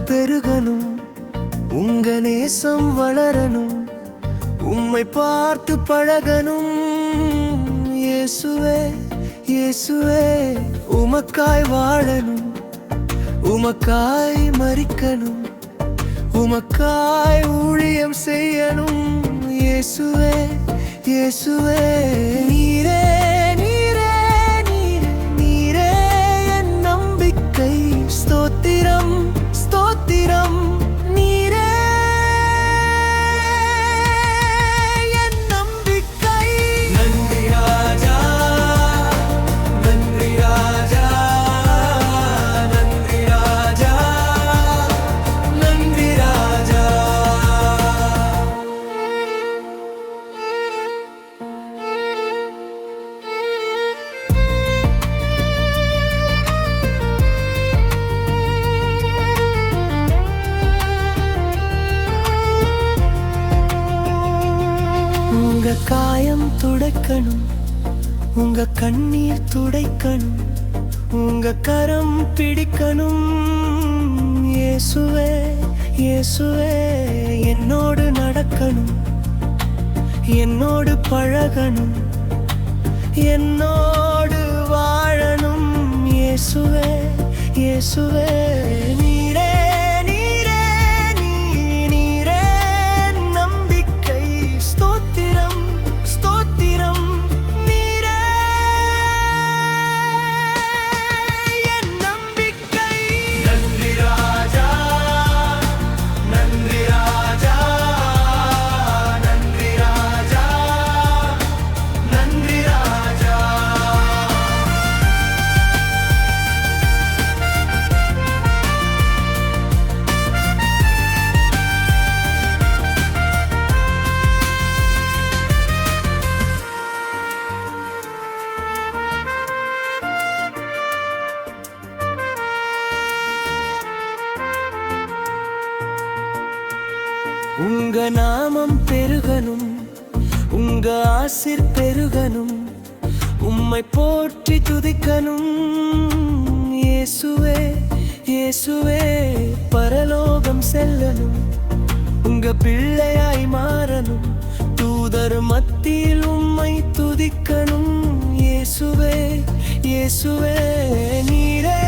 பெருகணும், உங்க நேசம் வளரணும், உம்மை பார்த்து பழகணும். இயேசுவே இயேசுவே, உமக்காய் வாழணும், உமக்காய் மரிக்கணும், உமக்காய் ஊழியம் செய்யணும். இயேசுவே இயேசுவே, நீரே நீரே நீரே நீரே என் நம்பிக்கை. ஸ்தோத்திரம் ஸ்தோத்திரம், நீரே என் நம்பிக்கை. நன்றி ராஜா, நன்றி ராஜா, நன்றி ராஜா, நன்றி ராஜா. உங்க காயம் துடைக்கணும், உங்க கண்ணீர் துடைக்கணும், உங்க கரம் பிடிக்கணும். இயேசுவே இயேசுவே, என்னோடு நடக்கணும், என்னோடு பழகணும், என்னோடு வாழணும். இயேசுவே இயேசுவே, நீரே நீரே நீரே நம்பிக்கை. ஸ்தோத்திரம் ஸ்தோத்திரம், நீரே என் நம்பிக்கை. நன்றி ராஜா, நன்றி ராஜா, நன்றி ராஜா, நன்றி ராஜா. உங்க நாமம் பெருகணும், உங்க ஆசீர் பெருகணும், உம்மை போற்றி துதிக்கணும். இயேசுவே இயேசுவே, பரலோகம் செல்லணும், உங்க பிள்ளையாய் மாறணும், தூதர் மத்தியில் உம்மை துதிக்கணும். இயேசுவே இயேசுவே, நீரே